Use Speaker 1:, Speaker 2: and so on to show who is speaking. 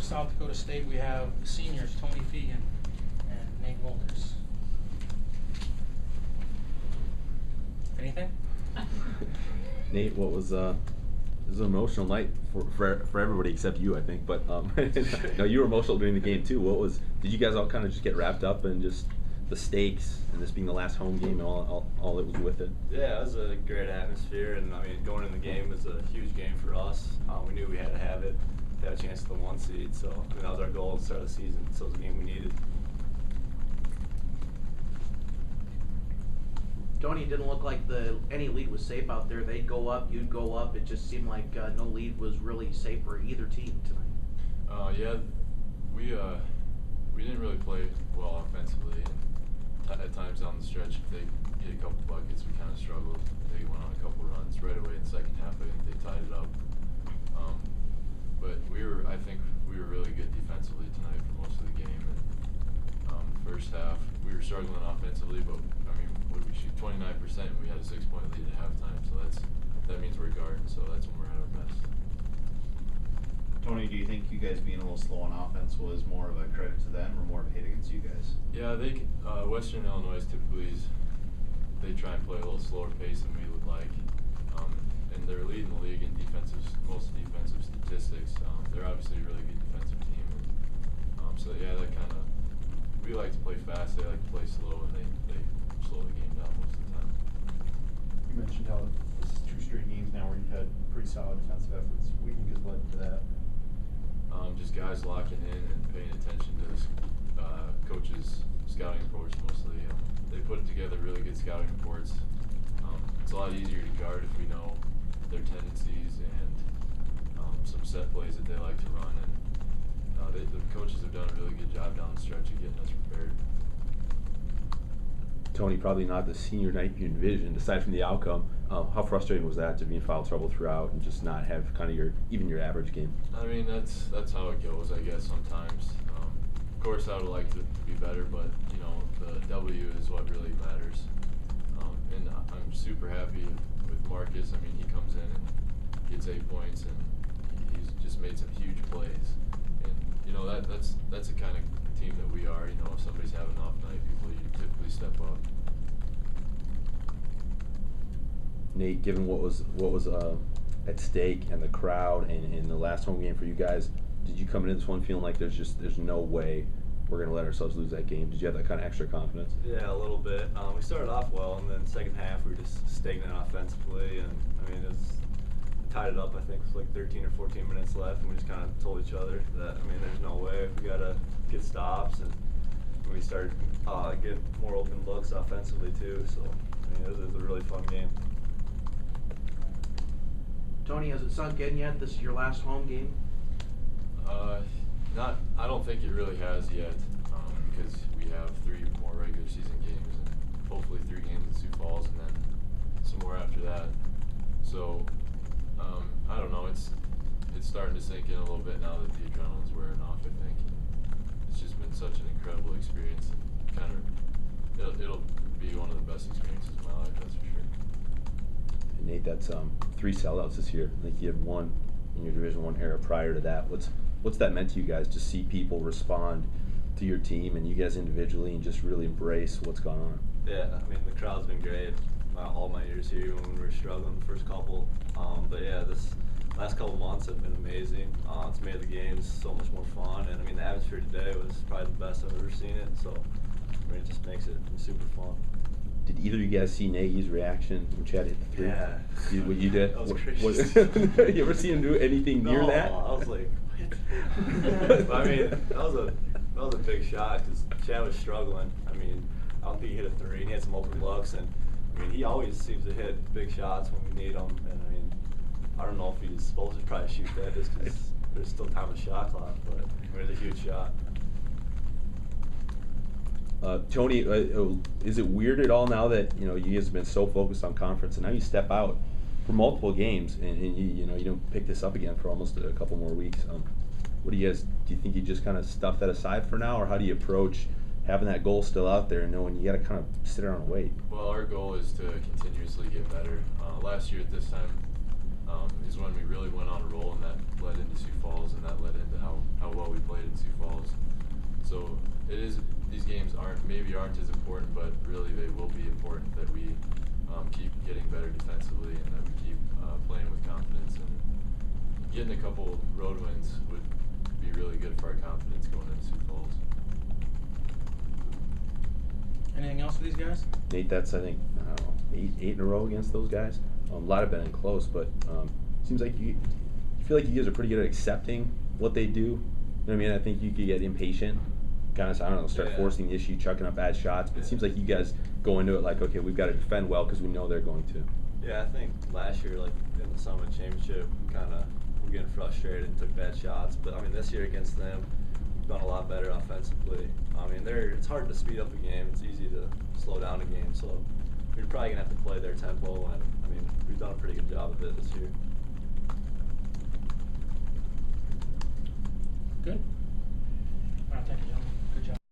Speaker 1: South Dakota State, we have seniors Tony Fegan and Nate Walters. Anything?
Speaker 2: Nate, what was it was an emotional night for everybody except you, I think. But no, you were emotional during the game too. Did you guys all kind of just get wrapped up in just the stakes and this being the last home game and all that was with it?
Speaker 3: Yeah, it was a great atmosphere, and I mean, going in the game was a huge game for us. We knew we had to have it to have a chance at the 1 seed, so I mean, that was our goal at the start of the season. So it was a game we needed.
Speaker 4: Tony, it didn't look like any lead was safe out there. They'd go up, you'd go up. It just seemed like no lead was really safe for either team tonight.
Speaker 5: Yeah, we didn't really play well offensively, and at times down the stretch, if they get a couple buckets, we kind of struggled. They went on a couple runs right away in the second half. I think they tied it up. But I think we were really good defensively tonight for most of the game. And first half, we were struggling offensively, but I mean, what did we shoot? 29%. We had a 6-point lead at halftime, so that means we're guarding. So that's when we're at our best.
Speaker 6: Tony, do you think you guys being a little slow on offense was more of a credit to them or more of a hit against you guys?
Speaker 5: Yeah, Western Illinois typically they try and play a little slower pace than we would like. And they're leading the league in most defensive statistics. They're obviously a really good defensive team. So yeah, we like to play fast, they like to play slow, and they slow the game down most of the time.
Speaker 7: You mentioned how this is 2 straight games now where you've had pretty solid defensive efforts. What do you think has led to that?
Speaker 5: Just guys locking in and paying attention to the coaches' scouting reports mostly. They put together really good scouting reports. It's a lot easier to guard if we know their tendencies and some set plays that they like to run. And the coaches have done a really good job down the stretch of getting us prepared.
Speaker 2: Tony, probably not the senior night you envisioned, aside from the outcome. How frustrating was that to be in foul trouble throughout and just not have kind of your average game?
Speaker 5: I mean, that's how it goes, I guess, sometimes. Of course, I would like to be better, but, you know, the W is what really matters. And I'm super happy with Marcus. I mean, he comes in and gets 8 points, and he's just made some huge plays. And, you know, that's the kind of team that we are. You know, if somebody's having an off night, you typically step up.
Speaker 2: Nate, given what was at stake and the crowd and the last home game for you guys, did you come into this one feeling like there's no way we're going to let ourselves lose that game? Did you have that kind of extra confidence?
Speaker 3: Yeah, a little bit. We started off well, and then second half we were just stagnant offensively, and I mean, tied it up, I think, with like 13 or 14 minutes left, and we just kind of told each other that, I mean, there's no way. We got to get stops, and we started getting more open looks offensively too, so I mean, it was a really fun game.
Speaker 4: Tony, has it sunk in yet? This is your last home game?
Speaker 5: I don't think it really has yet, because we have 3 more regular season games and hopefully 3 games in Sioux Falls and then some more after that. So I don't know. It's starting to sink in a little bit now that the adrenaline's wearing off, I think. It's just been such an incredible experience. It'll be one of the best experiences of my life, that's for sure.
Speaker 2: And Nate, that's 3 sellouts this year. I think you had 1 in your Division I era prior to that. What's that meant to you guys to see people respond to your team and you guys individually and just really embrace what's gone on?
Speaker 3: Yeah, I mean, the crowd's been great all my years here, even when we were struggling the first couple. But yeah, this last couple months have been amazing. It's made the games so much more fun, and I mean, the atmosphere today was probably the best I've ever seen it. So I mean, it just makes it super fun.
Speaker 2: Did either of you guys see Nagy's reaction when Chad hit the 3?
Speaker 3: Yeah.
Speaker 2: What you did?
Speaker 3: That was crazy.
Speaker 2: You ever see him do anything near that?
Speaker 3: No, I was like, what? But I mean, that was a big shot because Chad was struggling. I mean, I don't think he hit a 3. And he had some open looks, and I mean, he always seems to hit big shots when we need them. And I mean, I don't know if he's supposed to probably shoot that just because there's still time of shot clock, but it was a huge shot.
Speaker 2: Tony, is it weird at all now that you guys have been so focused on conference and now you step out for multiple games and you don't pick this up again for almost a couple more weeks? Do you think you just kind of stuff that aside for now, or how do you approach having that goal still out there and knowing you got to kind of sit around and wait?
Speaker 5: Well, our goal is to continuously get better. Last year at this time is when we really went on a roll, and that led into Sioux Falls, and that led into how well we So these games maybe aren't as important, but really they will be important that we keep getting better defensively and that we keep playing with confidence, and getting a couple road wins would be really good for our confidence going into Sioux Falls.
Speaker 1: Anything else for these guys?
Speaker 2: Nate, that's, I think, I don't know, eight in a row against those guys. A lot have been in close, but seems like you feel like you guys are pretty good at accepting what they do. You know what I mean? I think you could get impatient, kind of, I don't know, start
Speaker 3: Yeah.
Speaker 2: forcing the issue, chucking up bad shots. But it seems like you guys go into it like, okay, we've got to defend well because we know they're going to.
Speaker 3: Yeah, I think last year, like in the Summit Championship, we kind of were getting frustrated and took bad shots. But I mean, this year against them, we've done a lot better offensively. I mean, it's hard to speed up a game. It's easy to slow down a game. So we're probably gonna have to play their tempo. And I mean, we've done a pretty good job of it this year.
Speaker 1: Good.